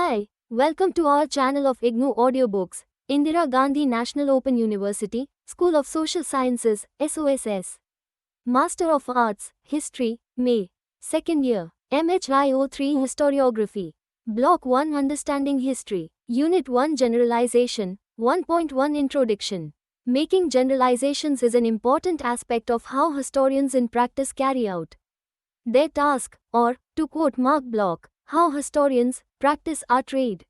Hi, welcome to our channel of IGNOU Audiobooks, Indira Gandhi National Open University, School of Social Sciences, SOSS. Master of Arts, History, May. Second year, MHIO3 Historiography. Block 1 Understanding History. Unit 1 Generalization, 1.1 Introduction. Making generalizations is an important aspect of how historians in practice carry out their task, or, to quote Mark Bloch, how historians practice our trade.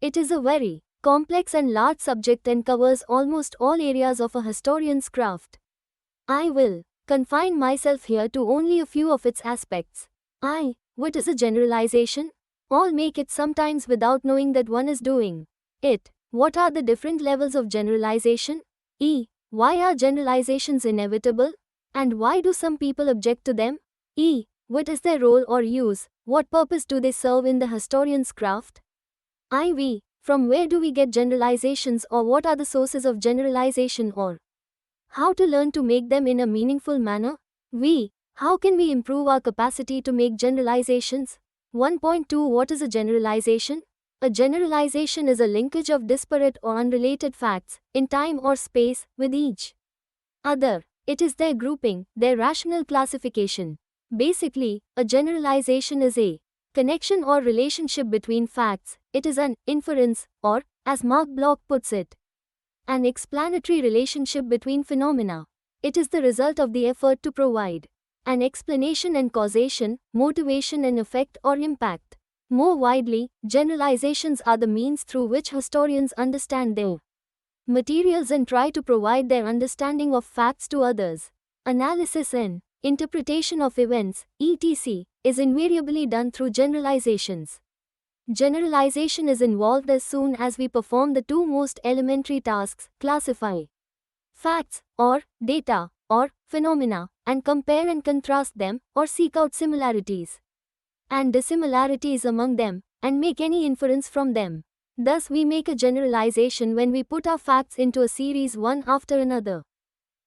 It is a very complex and large subject and covers almost all areas of a historian's craft. I will confine myself here to only a few of its aspects. What is a generalization? All make it sometimes without knowing that one is doing it. What are the different levels of generalization? Why are generalizations inevitable? And why do some people object to them? What is their role or use? What purpose do they serve in the historian's craft? From where do we get generalizations, or what are the sources of generalization, or how to learn to make them in a meaningful manner? How can we improve our capacity to make generalizations? 1.2 What is a generalization? A generalization is a linkage of disparate or unrelated facts, in time or space, with each other. It is their grouping, their rational classification. Basically, a generalization is a connection or relationship between facts. It is an inference, or, as Mark Bloch puts it, an explanatory relationship between phenomena. It is the result of the effort to provide an explanation and causation, motivation and effect or impact. More widely, generalizations are the means through which historians understand their materials and try to provide their understanding of facts to others. Analysis and interpretation of events, etc., is invariably done through generalizations. Generalization is involved as soon as we perform the two most elementary tasks: classify facts, or data, or phenomena, and compare and contrast them, or seek out similarities and dissimilarities among them, and make any inference from them. Thus, we make a generalization when we put our facts into a series one after another.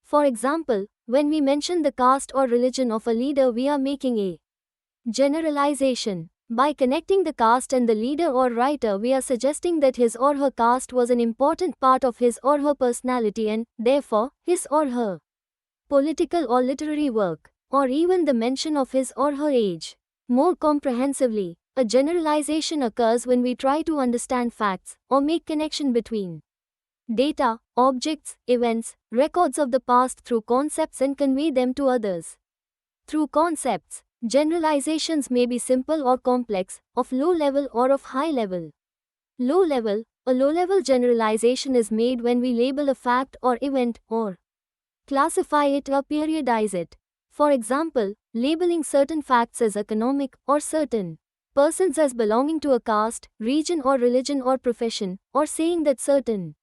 For example, when we mention the caste or religion of a leader, we are making a generalization. By connecting the caste and the leader or writer, we are suggesting that his or her caste was an important part of his or her personality and, therefore, his or her political or literary work, or even the mention of his or her age. More comprehensively, a generalization occurs when we try to understand facts, or make connection between data, objects, events, records of the past through concepts and convey them to others. Through concepts, generalizations may be simple or complex, of low level or of high level. Low level: a low-level generalization is made when we label a fact or event, or classify it or periodize it. For example, labeling certain facts as economic, or certain persons as belonging to a caste, region or religion or profession, or saying that certain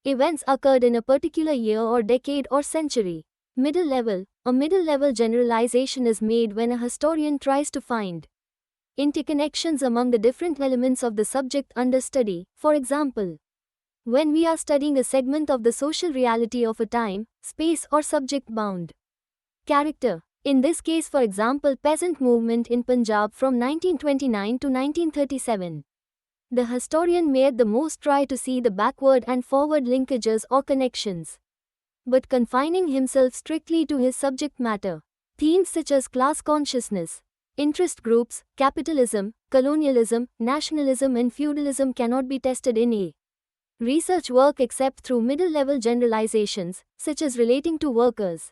events occurred in a particular year or decade or century. Middle level: a middle-level generalization is made when a historian tries to find interconnections among the different elements of the subject under study. For example, when we are studying a segment of the social reality of a time, space or subject-bound character. In this case, for example, peasant movement in Punjab from 1929 to 1937. The historian may at the most try to see the backward and forward linkages or connections, but confining himself strictly to his subject matter. Themes such as class consciousness, interest groups, capitalism, colonialism, nationalism and feudalism cannot be tested in a research work except through middle-level generalizations, such as relating to workers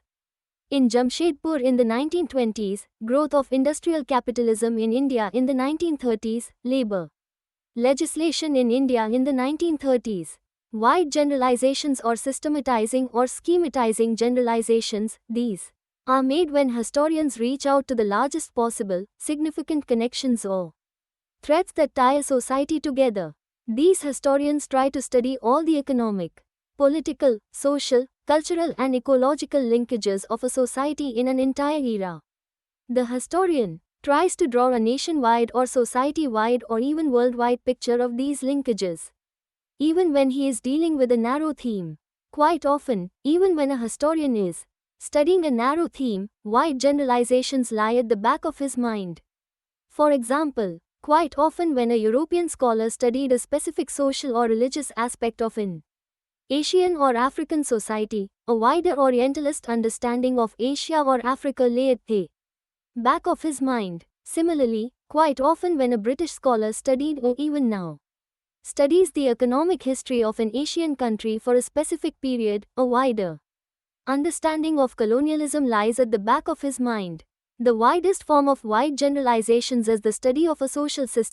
in Jamshedpur in the 1920s, growth of industrial capitalism in India in the 1930s, labor legislation in India in the 1930s. Wide generalizations or systematizing or schematizing generalizations, these are made when historians reach out to the largest possible, significant connections or threads that tie a society together. These historians try to study all the economic, political, social, cultural and ecological linkages of a society in an entire era. The historian tries to draw a nationwide or society-wide or even worldwide picture of these linkages, even when he is dealing with a narrow theme. Quite often, even when a historian is studying a narrow theme, wide generalizations lie at the back of his mind. For example, Quite often, when a European scholar studied a specific social or religious aspect of an Asian or African society, a wider Orientalist understanding of Asia or Africa lay at the back of his mind. Similarly, quite often when a British scholar studied or even now studies the economic history of an Asian country for a specific period, a wider understanding of colonialism lies at the back of his mind. The widest form of wide generalizations is the study of a social system.